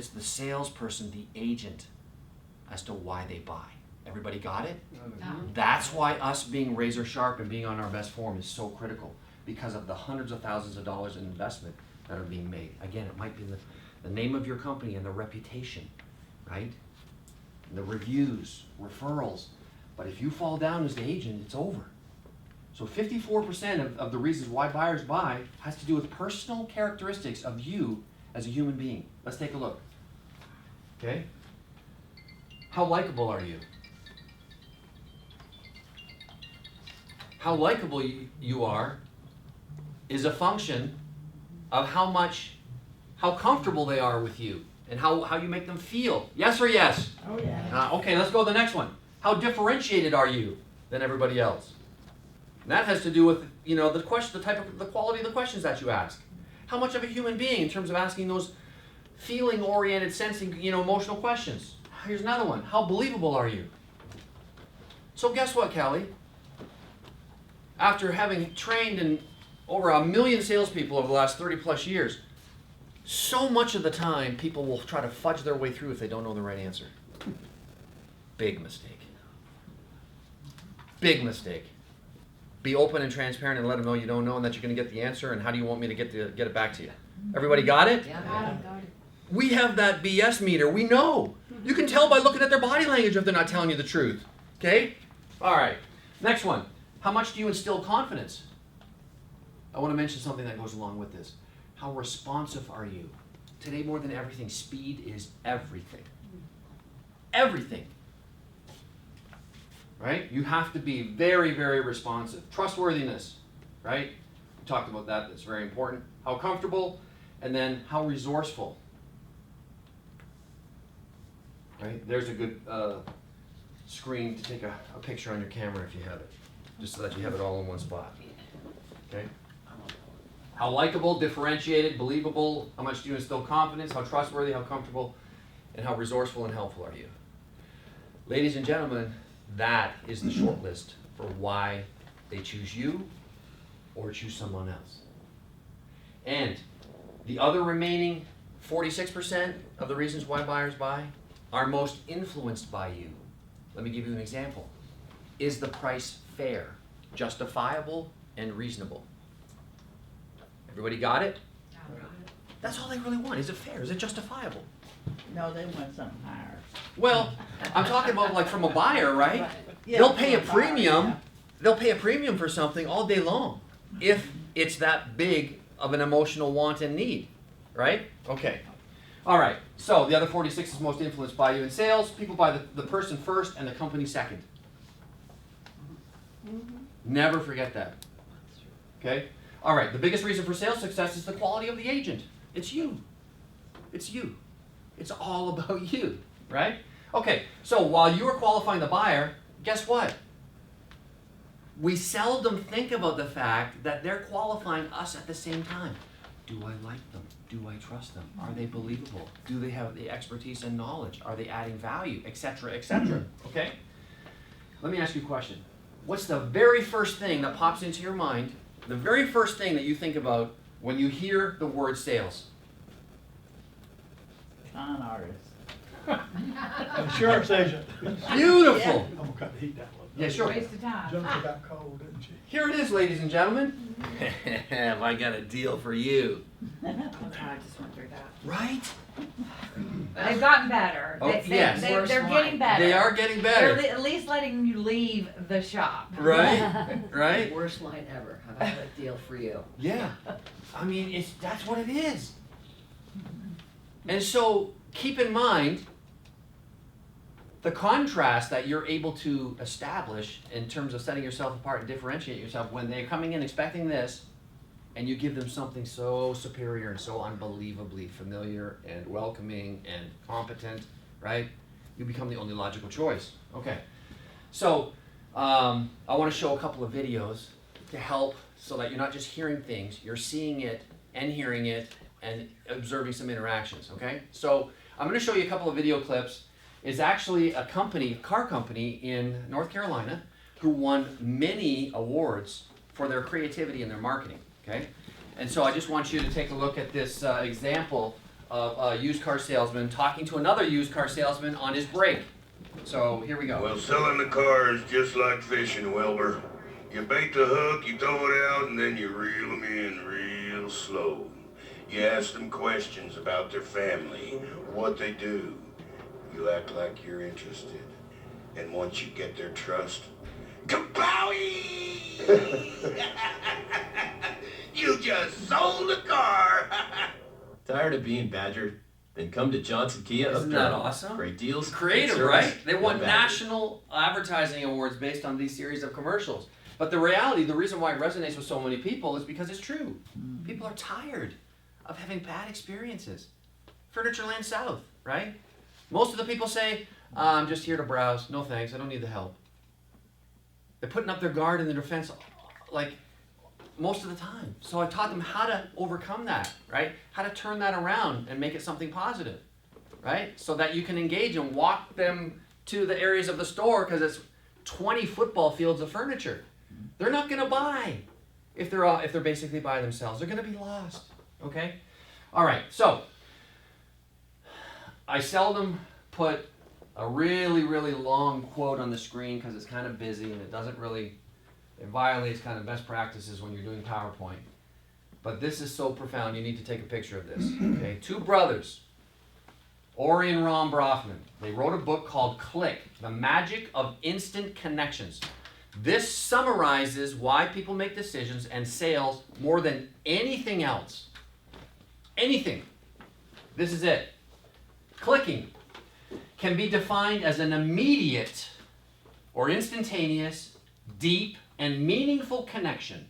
It's the salesperson, the agent, as to why they buy. Everybody got it? That's why us being razor sharp and being on our best form is so critical, because of the hundreds of thousands of dollars in investment that are being made. Again, it might be the name of your company and the reputation, right? The reviews, referrals. But if you fall down as the agent, it's over. So 54% of the reasons why buyers buy has to do with personal characteristics of you as a human being. Let's take a look. Okay? How likable are you? How likable you are is a function of how comfortable they are with you and how you make them feel. Yes or yes? Oh, yeah. Okay, let's go to the next one. How differentiated are you than everybody else? And that has to do with, the quality of the questions that you ask. How much of a human being in terms of asking those feeling-oriented, sensing, emotional questions. Here's another one. How believable are you? So guess what, Callie? After having trained in over 1 million salespeople over the last 30 plus years, so much of the time people will try to fudge their way through if they don't know the right answer. Big mistake. Big mistake. Be open and transparent and let them know you don't know and that you're going to get the answer, and how do you want me to get it back to you? Everybody got it? Yeah, got it. We have that BS meter. We know. You can tell by looking at their body language if they're not telling you the truth. Okay? All right. Next one. How much do you instill confidence? I want to mention something that goes along with this. How responsive are you? Today, more than everything, speed is everything. Everything. Right? You have to be very, very responsive. Trustworthiness. Right? We talked about that. That's very important. How comfortable, and then how resourceful. Right? There's a good screen to take a picture on your camera if you have it, just so that you have it all in one spot. Okay? How likable, differentiated, believable, how much do you instill confidence, how trustworthy, how comfortable, and how resourceful and helpful are you? Ladies and gentlemen, that is the short list for why they choose you or choose someone else. And the other remaining 46% of the reasons why buyers buy are most influenced by you. Let me give you an example. Is the price fair, justifiable, and reasonable? Everybody got it? That's all they really want. Is it fair? Is it justifiable? No, they want something higher. Well, I'm talking about like from a buyer, right? Yeah, They'll pay a from buyer, premium. yeah. They'll pay a premium for something all day long if it's that big of an emotional want and need, right? Okay. All right. So the other 46 is most influenced by you in sales. People buy the person first and the company second. Never forget that. Okay? All right. The biggest reason for sales success is the quality of the agent. It's you. It's you. It's all about you, right? Okay. So while you are qualifying the buyer, guess what? We seldom think about the fact that they're qualifying us at the same time. Do I like them? Do I trust them? Are they believable? Do they have the expertise and knowledge? Are they adding value? Etc., etc. Okay? Let me ask you a question. What's the very first thing that pops into your mind, the very first thing that you think about when you hear the word sales? Con artist. Insurance agent. Beautiful! I'm gonna cut the heat down a little. Yeah, sure. Waste of time. Jennifer got cold, didn't she? Here it is, ladies and gentlemen. Have I got a deal for you? I just went through that. Right? They've gotten better. Oh, yes. They're getting better. They are getting They're better. at least letting you leave the shop. Right? Right? Worst line ever. How about a deal for you? Yeah. I mean, that's what it is. And so keep in mind the contrast that you're able to establish in terms of setting yourself apart and differentiate yourself when they're coming in expecting this, and you give them something so superior and so unbelievably familiar and welcoming and competent, right? You become the only logical choice. Okay. So I want to show a couple of videos to help so that you're not just hearing things, you're seeing it and hearing it and observing some interactions, okay? So I'm going to show you a couple of video clips. It's actually a car company in North Carolina who won many awards for their creativity and their marketing, okay? And so I just want you to take a look at this example of a used car salesman talking to another used car salesman on his break. So here we go. Well, selling the car is just like fishing, Wilbur. You bait the hook, you throw it out, and then you reel them in real slow. You ask them questions about their family, what they do. You act like you're interested. And once you get their trust, kapowie! You just sold the car! Tired of being badgered? Then come to Johnson Kia. Isn't of that Durham. awesome? Great deals. Creative, great right? service, They won no badgers. national advertising awards based on these series of commercials. But the reality, the reason why it resonates with so many people is because it's true. People are tired of having bad experiences. Furniture Land South, right? Most of the people say, I'm just here to browse. No thanks, I don't need the help. They're putting up their guard and their defense like most of the time. So I taught them how to overcome that, right? How to turn that around and make it something positive, right? So that you can engage and walk them to the areas of the store because it's 20 football fields of furniture. They're not going to buy if they're basically by themselves. They're going to be lost, okay? All right, so I seldom put a really, really long quote on the screen because it's kind of busy and it violates kind of best practices when you're doing PowerPoint. But this is so profound, you need to take a picture of this, okay? Two brothers, Ori and Ron Brofman, they wrote a book called Click, The Magic of Instant Connections. This summarizes why people make decisions and sales more than anything else. Anything. This is it. Clicking can be defined as an immediate or instantaneous, deep, and meaningful connection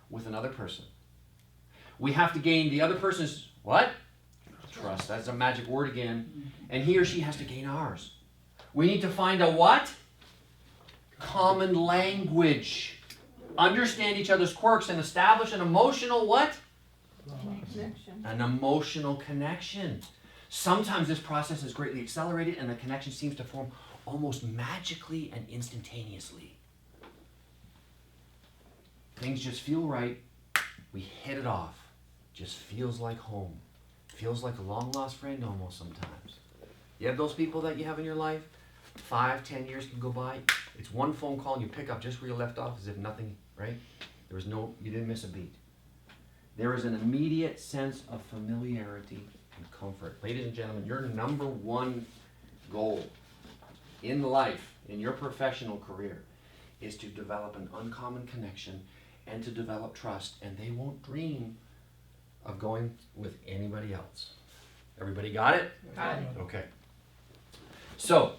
with another person. We have to gain the other person's what? Trust. That's a magic word again. And he or she has to gain ours. We need to find a what? Common language. Understand each other's quirks and establish an emotional what? An emotional connection. Sometimes this process is greatly accelerated and the connection seems to form almost magically and instantaneously. Things just feel right. We hit it off. Just feels like home. Feels like a long lost friend almost sometimes. You have those people that you have in your life, 5, 10 years can go by. It's one phone call and you pick up just where you left off as if nothing, right? You didn't miss a beat. There is an immediate sense of familiarity and comfort. Ladies and gentlemen, your number one goal in life, in your professional career, is to develop an uncommon connection and to develop trust, and they won't dream of going with anybody else. Everybody got it? Got it. Okay. So,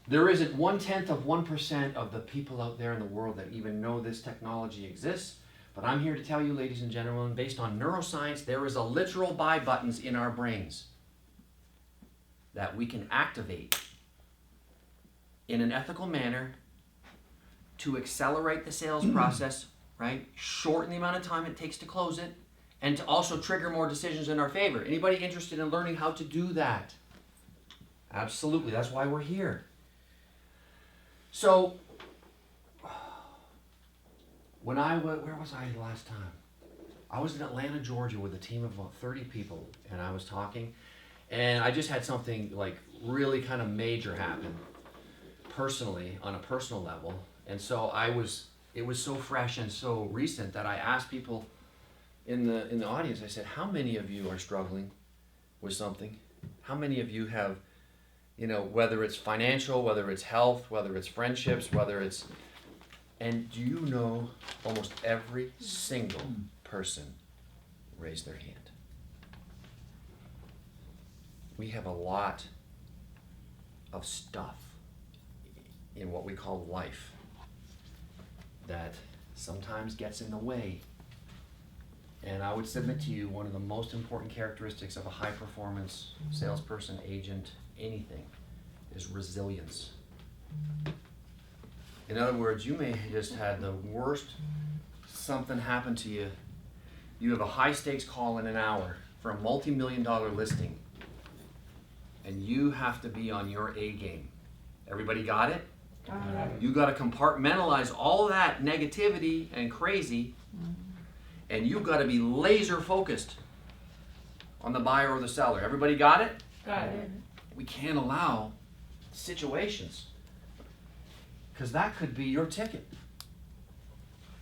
there isn't 0.1% of the people out there in the world that even know this technology exists. But I'm here to tell you, ladies and gentlemen, based on neuroscience, there is a literal buy buttons in our brains that we can activate in an ethical manner to accelerate the sales process, right? Shorten the amount of time it takes to close it, and to also trigger more decisions in our favor. Anybody interested in learning how to do that? Absolutely, that's why we're here. So, where was I last time? I was in Atlanta, Georgia with a team of about 30 people, and I was talking, and I just had something like really kind of major happen personally, on a personal level, and so it was so fresh and so recent that I asked people in the audience, I said, how many of you are struggling with something? How many of you have, whether it's financial, whether it's health, whether it's friendships, and do you know almost every single person raised their hand? We have a lot of stuff in what we call life that sometimes gets in the way. And I would submit to you, one of the most important characteristics of a high performance salesperson, agent, anything, is resilience. In other words, you may have just had the worst something happen to you. You have a high stakes call in an hour for a multi-million-dollar listing, and you have to be on your A game. Everybody got it? You got to compartmentalize all that negativity and crazy, and you've got to be laser focused on the buyer or the seller. Everybody got it? Got it. We can't allow situations, because that could be your ticket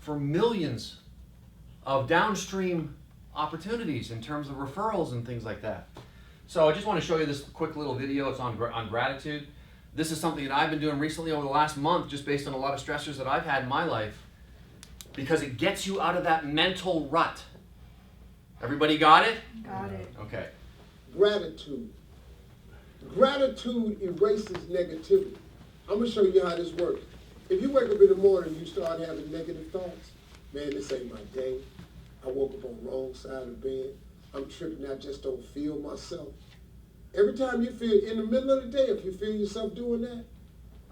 for millions of downstream opportunities in terms of referrals and things like that. So I just want to show you this quick little video. It's on gratitude. This is something that I've been doing recently over the last month, just based on a lot of stressors that I've had in my life, because it gets you out of that mental rut. Everybody got it? Got it. Okay. Gratitude. Gratitude erases negativity. I'm gonna show you how this works. If you wake up in the morning and you start having negative thoughts, man, this ain't my day. I woke up on the wrong side of the bed. I'm tripping, I just don't feel myself. Every time you feel, in the middle of the day, if you feel yourself doing that,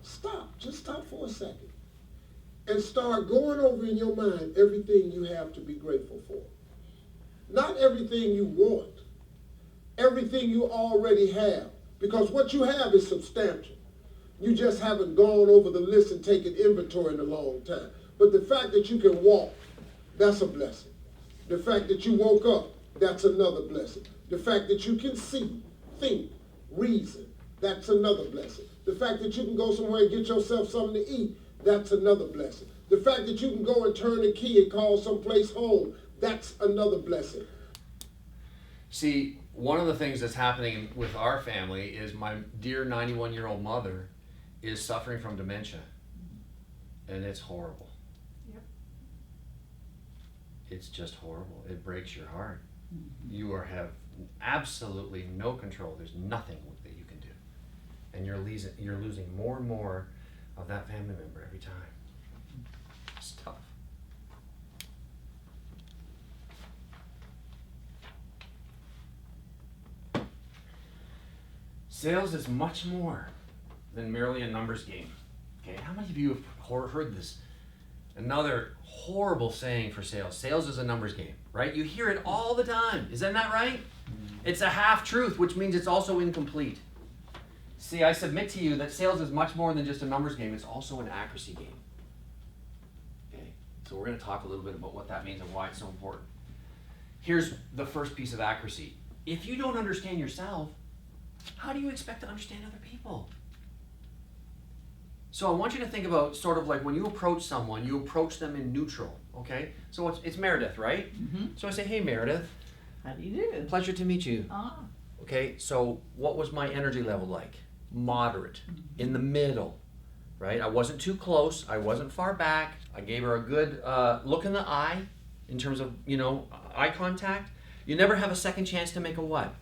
stop. Just stop for a second. And start going over in your mind everything you have to be grateful for. Not everything you want, everything you already have. Because what you have is substantial. You just haven't gone over the list and taken inventory in a long time. But the fact that you can walk, that's a blessing. The fact that you woke up, that's another blessing. The fact that you can see, think, reason, that's another blessing. The fact that you can go somewhere and get yourself something to eat, that's another blessing. The fact that you can go and turn the key and call someplace home, that's another blessing. See, one of the things that's happening with our family is my dear 91-year-old mother is suffering from dementia. And it's horrible. Yep. It's just horrible. It breaks your heart. You have absolutely no control. There's nothing that you can do. And you're losing more and more of that family member every time. It's tough. Sales is much more than merely a numbers game. Okay, how many of you have heard this? Another horrible saying for sales. Sales is a numbers game, right? You hear it all the time. Isn't that right? It's a half-truth, which means it's also incomplete. See, I submit to you that sales is much more than just a numbers game. It's also an accuracy game. Okay, so we're going to talk a little bit about what that means and why it's so important. Here's the first piece of accuracy. If you don't understand yourself, how do you expect to understand other people? So I want you to think about sort of like when you approach someone, you approach them in neutral, okay? So it's Meredith, right? Mm-hmm. So I say, hey Meredith, How do you do? pleasure to meet you. Ah, Okay, so what was my energy level like? Moderate, in the middle, right? I wasn't too close, I wasn't far back. I gave her a good look in the eye in terms of, eye contact. You never have a second chance to make a what?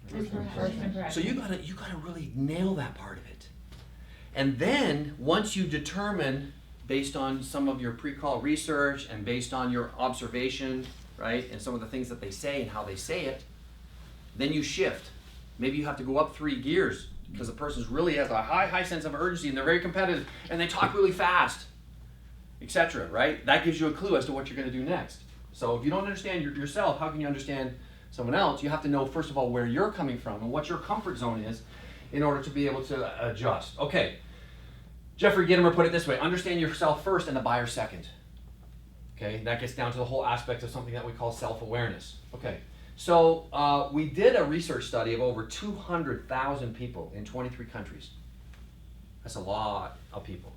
First impression. So you gotta really nail that part of it. And then once you determine, based on some of your pre-call research and based on your observation, right, and some of the things that they say and how they say it, then you shift. Maybe you have to go up 3 gears because the person really has a high sense of urgency and they're very competitive and they talk really fast, etc. Right? That gives you a clue as to what you're going to do next. So if you don't understand yourself, how can you understand someone else? You have to know, first of all, where you're coming from and what your comfort zone is in order to be able to adjust. Okay, Jeffrey Gitomer put it this way: understand yourself first and the buyer second. Okay, that gets down to the whole aspect of something that we call self-awareness. Okay, so we did a research study of over 200,000 people in 23 countries. That's a lot of people.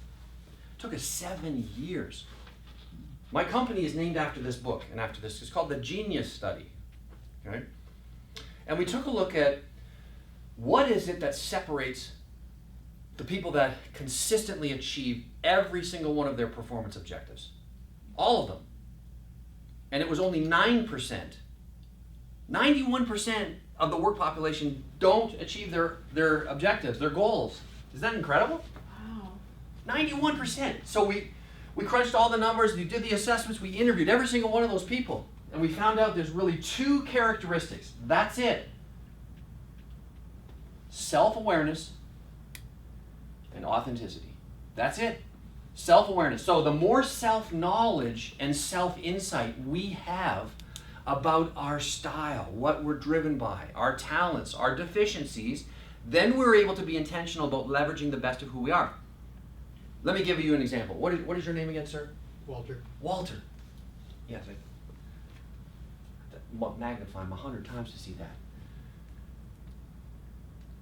It took us 7 years. My company is named after this book and after this. It's called the Genius Study. Okay? And we took a look at what is it that separates the people that consistently achieve every single one of their performance objectives. All of them. And it was only 9%. 91% of the work population don't achieve their objectives, their goals. Is that incredible? Wow. 91%. So we crunched all the numbers, we did the assessments, we interviewed every single one of those people, and we found out there's really 2 characteristics. That's it. Self-awareness and authenticity. That's it. Self-awareness. So the more self-knowledge and self-insight we have about our style, what we're driven by, our talents, our deficiencies, then we're able to be intentional about leveraging the best of who we are. Let me give you an example. What is your name again, sir? Walter. Walter. Yes, magnify him 100 times to see that.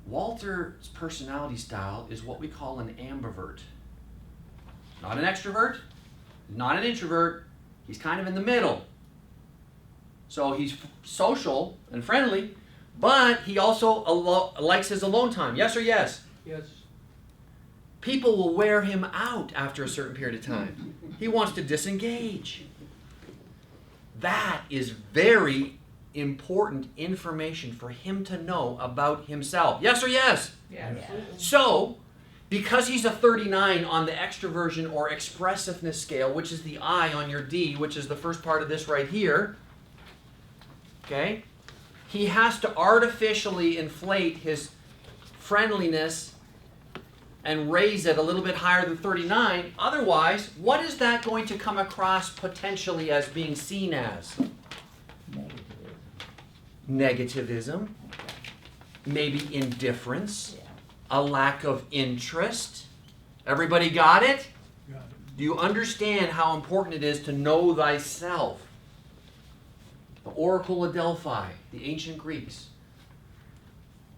Walter's personality style is what we call an ambivert. Not an extrovert, not an introvert, he's kind of in the middle. So he's social and friendly, but he also likes his alone time. Yes or yes? Yes. People will wear him out after a certain period of time. He wants to disengage. That is very important information for him to know about himself. Yes or yes? Yeah. So, because he's a 39 on the extroversion or expressiveness scale, which is the I on your D, which is the first part of this right here, okay, he has to artificially inflate his friendliness and raise it a little bit higher than 39. Otherwise, what is that going to come across potentially as being seen as? Negativism, maybe indifference, a lack of interest. Everybody got it? Got it. Do you understand how important it is to know thyself? The Oracle of Delphi, the ancient Greeks,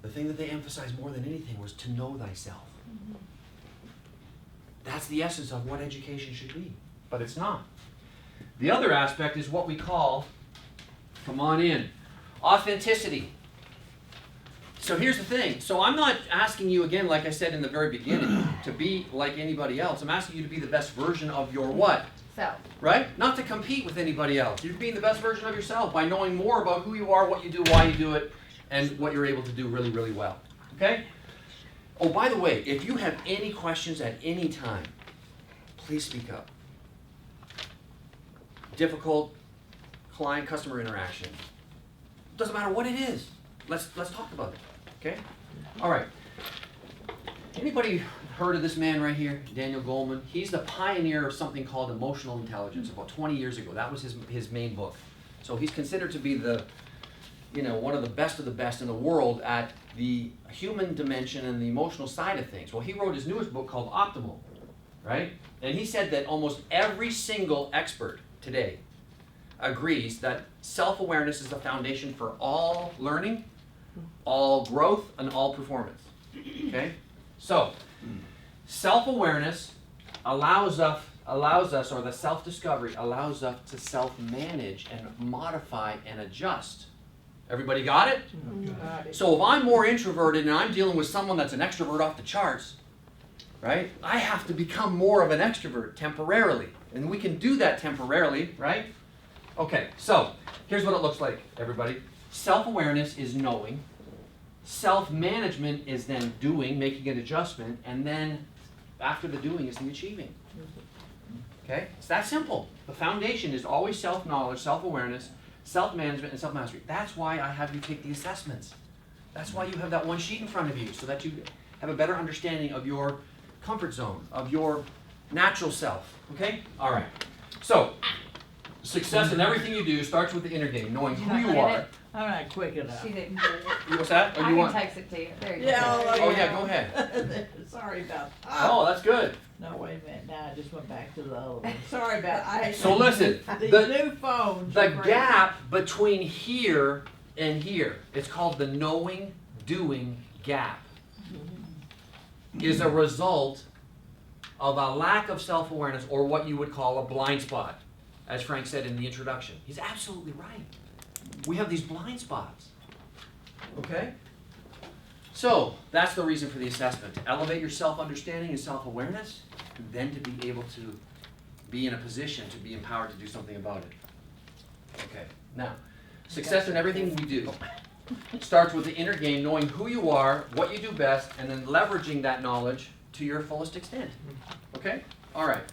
the thing that they emphasized more than anything was to know thyself. That's the essence of what education should be, but it's not. The other aspect is what we call, come on in, authenticity. So here's the thing. So I'm not asking you, again, like I said in the very beginning, to be like anybody else. I'm asking you to be the best version of your what? Self. Right? Not to compete with anybody else. You're being the best version of yourself by knowing more about who you are, what you do, why you do it, and what you're able to do really, really well. Okay? Oh, by the way, if you have any questions at any time, please speak up. Difficult client-customer interaction. Doesn't matter what it is. Let's talk about it. Okay? All right. Anybody heard of this man right here, Daniel Goleman? He's the pioneer of something called emotional intelligence about 20 years ago. That was his main book. So he's considered to be the, one of the best in the world at the human dimension and the emotional side of things. Well, he wrote his newest book called Optimal, right? And he said that almost every single expert today agrees that self-awareness is the foundation for all learning, all growth, and all performance. Okay? So, self-awareness allows us, or the self-discovery allows us to self-manage and modify and adjust. Everybody got it? So if I'm more introverted and I'm dealing with someone that's an extrovert off the charts, right? I have to become more of an extrovert temporarily. And we can do that temporarily, right? Okay, so here's what it looks like, everybody. Self-awareness is knowing. Self-management is then doing, making an adjustment, and then after the doing is the achieving. Okay? It's that simple. The foundation is always self-knowledge, self-awareness, self-management, and self-mastery. That's why I have you take the assessments. That's why you have that one sheet in front of you, so that you have a better understanding of your comfort zone, of your natural self. Okay? All right. So, success in everything you do starts with the inner game, knowing who you are. I'm not quick enough. She didn't get it. What's that? Or I you can want? text it to you. There you go. Yeah, Oh yeah, go ahead. Sorry about. Oh, that's good. No, wait a minute. Now I just went back to the other one. Sorry about. So listen, These the new phones. the are crazy. gap between here and here, it's called the knowing doing gap, is a result of a lack of self-awareness, or what you would call a blind spot, as Frank said in the introduction. He's absolutely right. We have these blind spots. Okay? So, that's the reason for the assessment. To elevate your self-understanding and self-awareness, and then to be able to be in a position to be empowered to do something about it. Okay, now, success in everything we do starts with the inner game, knowing who you are, what you do best, and then leveraging that knowledge to your fullest extent. Okay? All right.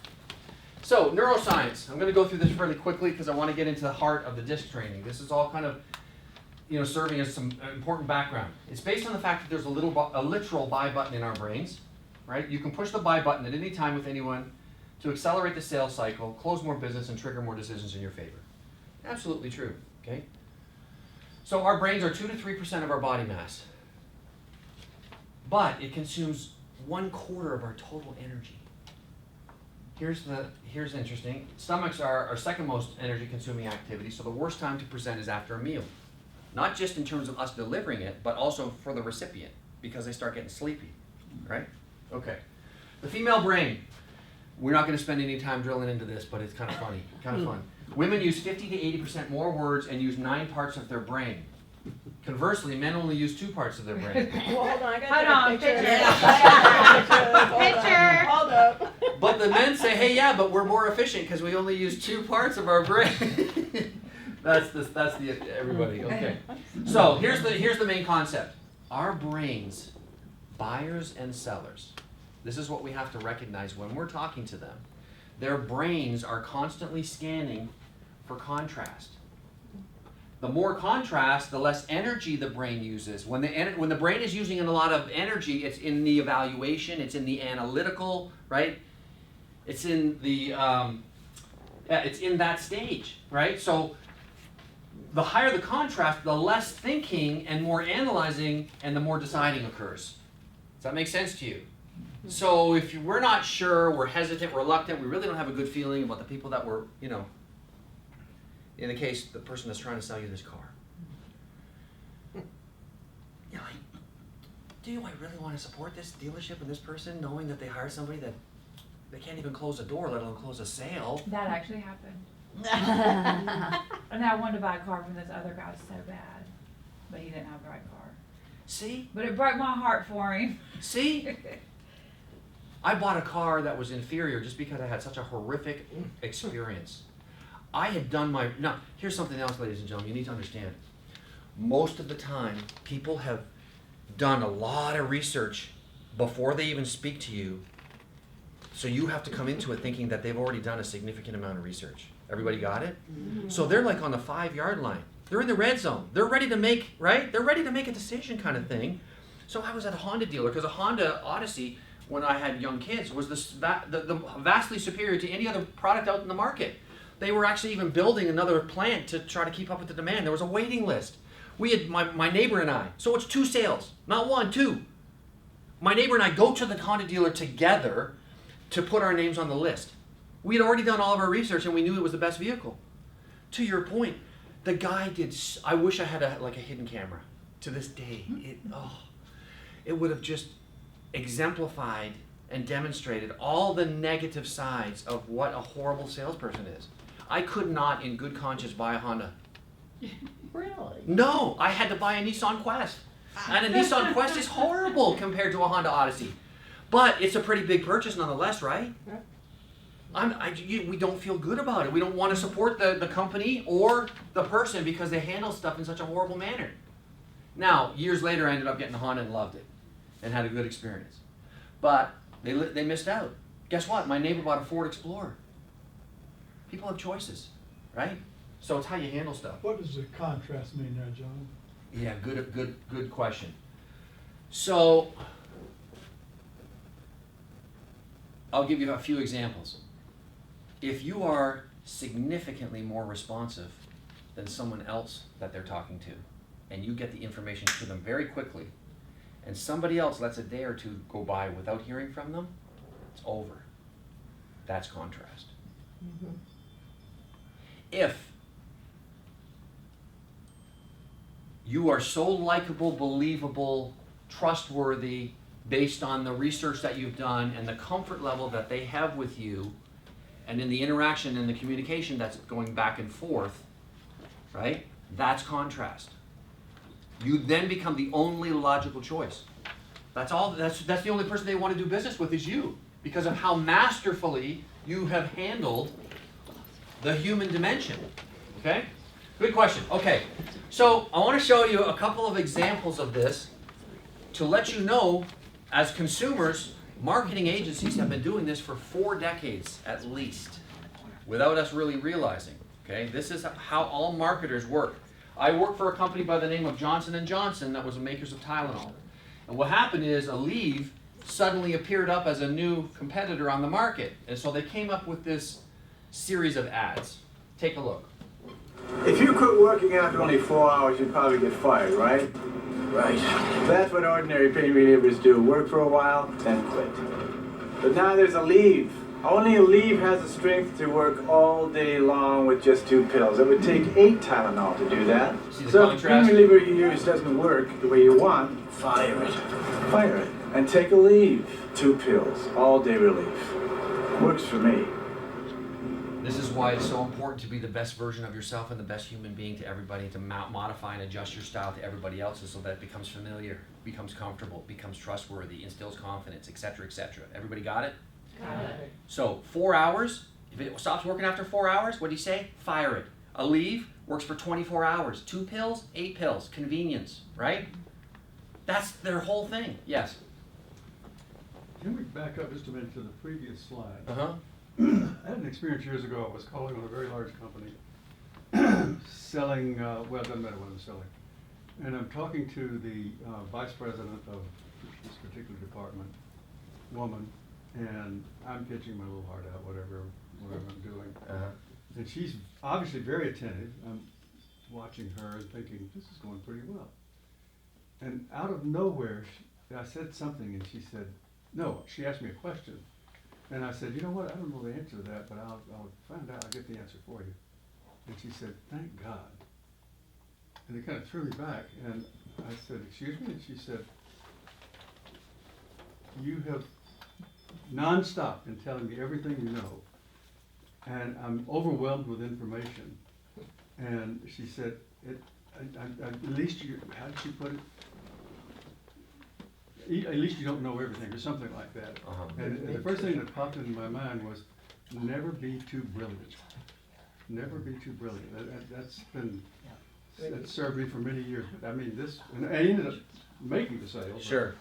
So, neuroscience. I'm going to go through this fairly quickly because I want to get into the heart of the DISC training. This is all kind of, serving as some important background. It's based on the fact that there's a literal buy button in our brains, right? You can push the buy button at any time with anyone to accelerate the sales cycle, close more business, and trigger more decisions in your favor. Absolutely true, okay? So our brains are 2 to 3% of our body mass, but it consumes 1/4 of our total energy. Here's interesting. Stomachs are our second most energy consuming activity, so the worst time to present is after a meal. Not just in terms of us delivering it, but also for the recipient. because they start getting sleepy, right? Okay. The female brain. We're not going to spend any time drilling into this, but it's kind of funny, kind of fun. Women use 50 to 80% more words and use 9 parts of their brain. Conversely, men only use 2 parts of their brain. Well, hold on, I Hold on, got picture. Picture. Hold up. But the men say, hey, yeah, but we're more efficient because we only use 2 parts of our brain. That's the everybody. Okay. So here's the main concept. Our brains, buyers and sellers. This is what we have to recognize when we're talking to them. Their brains are constantly scanning for contrast. The more contrast, the less energy the brain uses. When the brain is using a lot of energy, it's in the evaluation, it's in the analytical, right? It's in the it's in that stage, right? So the higher the contrast, the less thinking and more analyzing and the more deciding occurs. Does that make sense to you? So if we're not sure, we're hesitant, reluctant, we really don't have a good feeling about the people that we're, you know, in the case, the person that's trying to sell you this car. You know, do I really want to support this dealership and this person knowing that they hire somebody that they can't even close a door, let alone close a sale? That actually happened. And I wanted to buy a car from this other guy so bad, but he didn't have the right car. See? But it broke my heart for him. See? I bought a car that was inferior just because I had such a horrific experience. I had done my... Now, here's something else, ladies and gentlemen, you need to understand. Most of the time, people have done a lot of research before they even speak to you, so you have to come into it thinking that they've already done a significant amount of research. Everybody got it? Mm-hmm. So they're like on the 5-yard line. They're in the red zone. They're ready to make, right? They're ready to make a decision kind of thing. So I was at a Honda dealer, because a Honda Odyssey, when I had young kids, was the vastly superior to any other product out in the market. They were actually even building another plant to try to keep up with the demand. There was a waiting list. We had my neighbor and I, so it's 2 sales, not 1, 2. My neighbor and I go to the Honda dealer together to put our names on the list. We had already done all of our research and we knew it was the best vehicle. To your point, the guy did, I wish I had a hidden camera. To this day, it would have just exemplified and demonstrated all the negative sides of what a horrible salesperson is. I could not, in good conscience, buy a Honda. Really? No, I had to buy a Nissan Quest. And a Nissan Quest is horrible compared to a Honda Odyssey. But it's a pretty big purchase nonetheless, right? Yeah. We don't feel good about it. We don't want to support the company or the person because they handle stuff in such a horrible manner. Now, years later, I ended up getting a Honda and loved it and had a good experience. But they missed out. Guess what? My neighbor bought a Ford Explorer. People have choices, right? So it's how you handle stuff. What does the contrast mean there, John? Yeah, good question. So I'll give you a few examples. If you are significantly more responsive than someone else that they're talking to, and you get the information to them very quickly, and somebody else lets a day or 2 go by without hearing from them, it's over. That's contrast. Mm-hmm. If you are so likable, believable, trustworthy, based on the research that you've done and the comfort level that they have with you, and in the interaction and the communication that's going back and forth, right? That's contrast. You then become the only logical choice. That's all. That's the only person they want to do business with is you, because of how masterfully you have handled the human dimension. Okay? Good question. Okay, so I want to show you a couple of examples of this to let you know, as consumers, marketing agencies have been doing this for 4 decades at least, without us really realizing. Okay, this is how all marketers work. I work for a company by the name of Johnson & Johnson that was the makers of Tylenol. And what happened is Aleve suddenly appeared up as a new competitor on the market. And so they came up with this series of ads. Take a look. If you quit working after only 4 hours, you'd probably get fired, right? Right. That's what ordinary pain relievers do. Work for a while, then quit. But now there's Aleve. Only Aleve has the strength to work all day long with just 2 pills. It would take 8 Tylenol to do that. See the So if the pain contrast? reliever you use doesn't work the way you want, fire it. Fire it. And take Aleve. 2 pills, all day relief. Works for me. This is why it's so important to be the best version of yourself and the best human being to everybody, to modify and adjust your style to everybody else's so that it becomes familiar, becomes comfortable, becomes trustworthy, instills confidence, etc., etc. Everybody got it? Got it. So 4 hours, if it stops working after 4 hours, what do you say? Fire it. Aleve works for 24 hours. 2 pills, 8 pills. Convenience, right? That's their whole thing. Yes. Can we back up just a minute to the previous slide? Uh-huh. I had an experience years ago. I was calling on a very large company selling, well, it doesn't matter what I'm selling. And I'm talking to the vice president of this particular department, woman, and I'm pitching my little heart out, whatever I'm doing. Uh-huh. And she's obviously very attentive. I'm watching her and thinking, this is going pretty well. And out of nowhere, I said something and she said, no, she asked me a question. And I said, you know what, I don't know the answer to that, but I'll find out, I'll get the answer for you. And she said, thank God. And it kind of threw me back, and I said, excuse me? And she said, you have nonstop been telling me everything you know, and I'm overwhelmed with information. And she said, at least you, how did she put it? At least you don't know everything, or something like that. Uh-huh. And the first thing that popped into my mind was, never be too brilliant. Never be too brilliant. That's been, that served me for many years. But I mean, this, and I ended up making the sale. but Sure.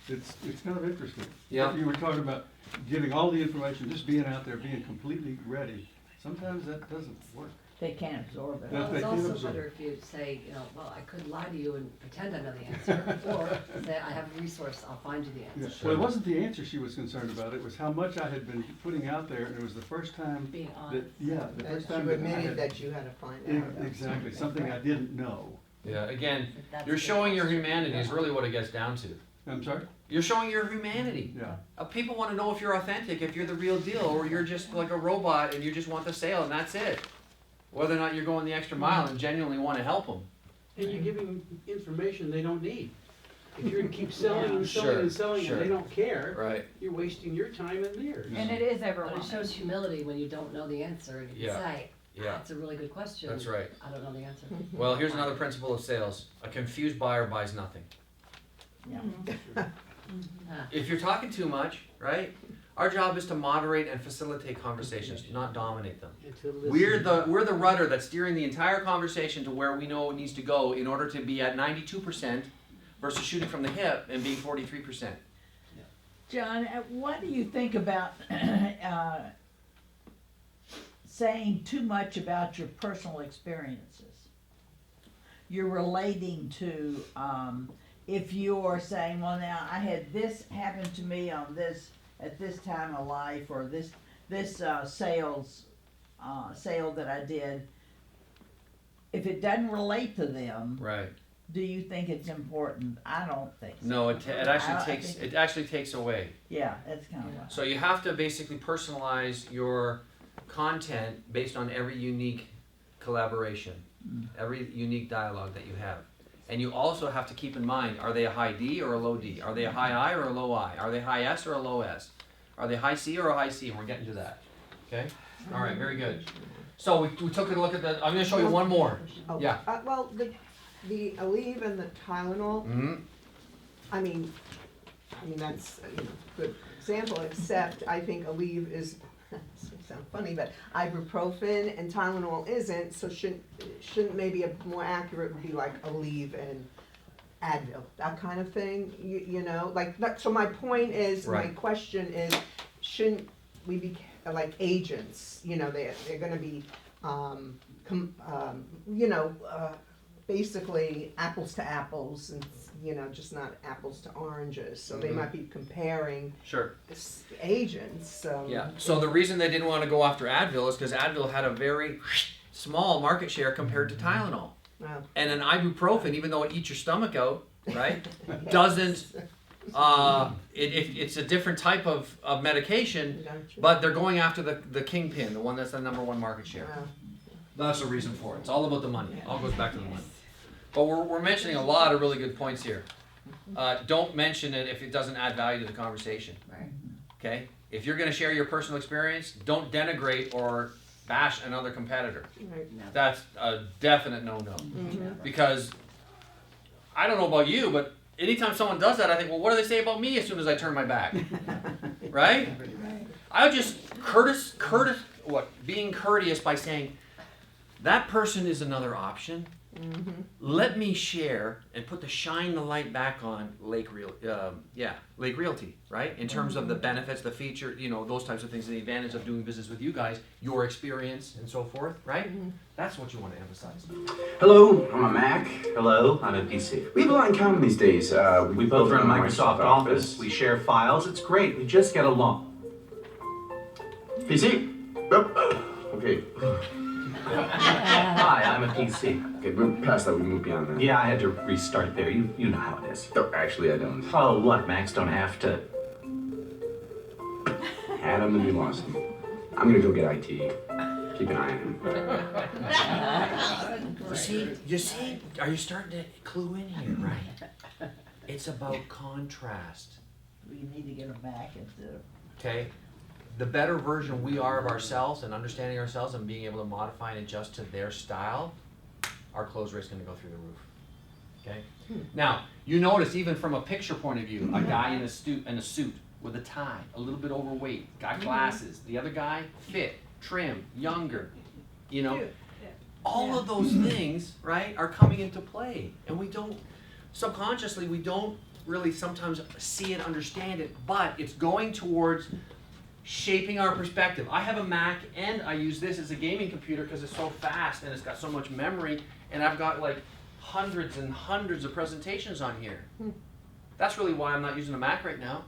It's kind of interesting. Yeah. You were talking about giving all the information, just being out there, being completely ready. Sometimes that doesn't work. They can't absorb it. Yeah. Well, they it's can also absorb. better if you say, you know, well, I could lie to you and pretend I know the answer, or say, I have a resource, I'll find you the Yeah. answer. Well, it wasn't the answer she was concerned about, it was how much I had been putting out there, and it was the first time Being that, honest. yeah, the And first you time that I admitted had. that you had to find out. Exactly, something I didn't know. Yeah, again, That's you're a good showing your question. humanity is really what it gets down to. I'm sorry? You're showing your humanity. Yeah. People want to know if you're authentic, if you're the real deal, or you're just like a robot and you just want the sale and that's it. Whether or not you're going the extra mile and genuinely want to help them. And you're giving them information they don't need. If you're gonna keep selling and Sure, selling and selling sure. and they don't care, Right. you're wasting your time and theirs. And it is But it overwhelming. shows humility when you don't know the answer and you Yeah. can say, Yeah. that's a really good question. That's right. I don't know the answer. Well, here's another principle of sales. A confused buyer buys nothing. Yeah. Ah. If you're talking too much, right? Our job is to moderate and facilitate conversations, not dominate them. And to listen. We're the rudder that's steering the entire conversation to where we know it needs to go in order to be at 92% versus shooting from the hip and being 43%. John, what do you think about saying too much about your personal experiences? You're relating to, if you're saying, well, now I had this happen to me on this at this time of life, or this sale that I did. If it doesn't relate to them, Right. do you think it's important? I don't think so. No, it I actually think- takes away. Yeah, that's kind of what. So you have to basically personalize your content based on every unique collaboration, every unique dialogue that you have. And you also have to keep in mind, are they a high D or a low D? Are they a high I or a low I? Are they high S or a low S? Are they high C or a high C? And we're getting to that. Okay? All right, very good. So we took a look at the, I'm going to show you one more. Oh, Yeah. Well, the Aleve and the Tylenol, Mm-hmm. I mean, that's a good example, except I think Aleve is, it's gonna sound funny, but ibuprofen and Tylenol isn't, so shouldn't maybe a more accurate would be like Aleve and Advil, that kind of thing, you know, like, so my point is, my Right. question is, shouldn't we be like agents, you know, they're gonna be, basically apples to apples and, you know, just not apples to oranges, so they Mhm. might be comparing Sure. agents, Yeah. So the reason they didn't want to go after Advil is because Advil had a very small market share compared to Tylenol. Well, And an ibuprofen, even though it eats your stomach out, right, doesn't It's a different type of medication, Gotcha. but they're going after the kingpin, the one that's the #1 market share. Wow. That's the reason for it. It's all about the money. It all goes back to the money. But we're mentioning a lot of really good points here. Don't mention it if it doesn't add value to the conversation. Right. Okay? If you're going to share your personal experience, don't denigrate or bash another competitor. Right. That's a definite no-no. Because I don't know about you, but anytime someone does that, I think, well, what do they say about me as soon as I turn my back? Right? I would just being courteous by saying, that person is another option. Let me share and shine the light back on Lake Realty, right? In terms of the benefits, the feature, those types of things, the advantage of doing business with you guys, your experience and so forth, right? That's what you want to emphasize. Hello, I'm a Mac. Hello, I'm a PC. We have a lot in common these days. We both run Microsoft Office. We share files. It's great. We just get along. PC? Okay. Hi, I'm a PC. Okay, we're past that. We moved beyond that. Yeah, I had to restart there. You know how it is. No, actually, I don't. Oh, look, Macs don't have to. Had him and we lost him. I'm gonna go get IT. Keep an eye on him. You see, are you starting to clue in here, right? It's about contrast. We need to get a Mac instead of. Okay? The better version we are of ourselves and understanding ourselves and being able to modify and adjust to their style, our close rate's gonna go through the roof. Okay? Now, you notice even from a picture point of view, a guy in a suit with a tie, a little bit overweight, got glasses. The other guy, fit, trim, younger. All of those things, right, are coming into play. And we don't really sometimes see it, understand it, but it's going towards shaping our perspective. I have a Mac and I use this as a gaming computer because it's so fast and it's got so much memory, and I've got like hundreds and hundreds of presentations on here. That's really why I'm not using a Mac right now,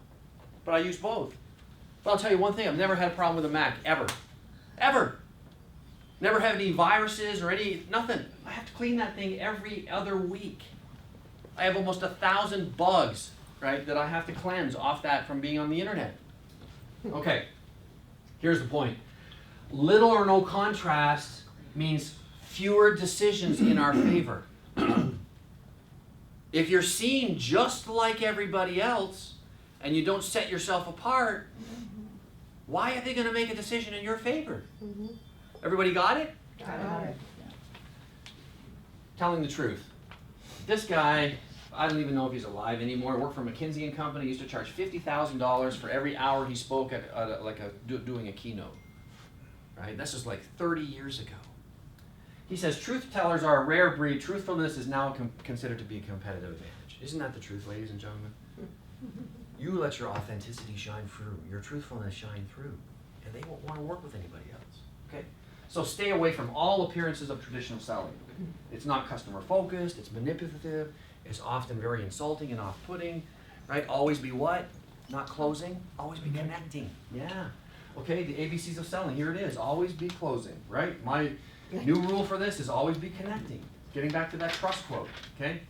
but I use both. But I'll tell you one thing, I've never had a problem with a Mac, ever. Ever. Never had any viruses or nothing. I have to clean that thing every other week. I have almost 1,000 bugs, right, that I have to cleanse off that from being on the internet. Okay, here's the point. Little or no contrast means fewer decisions in our favor. If you're seen just like everybody else and you don't set yourself apart, why are they going to make a decision in your favor? Everybody got it? Got it. Telling the truth. This guy, I don't even know if he's alive anymore. Worked for McKinsey & Company. Used to charge $50,000 for every hour he spoke at doing a keynote. Right? This is like 30 years ago. He says truth tellers are a rare breed. Truthfulness is now considered to be a competitive advantage. Isn't that the truth, ladies and gentlemen? You let your authenticity shine through, your truthfulness shine through, and they won't want to work with anybody else. Okay? So stay away from all appearances of traditional selling. It's not customer focused, it's manipulative, it's often very insulting and off-putting, right? Always be what? Not closing, always be connecting. Yeah. Okay, the ABCs of selling, here it is, always be closing, right? My new rule for this is always be connecting. Getting back to that trust quote, okay?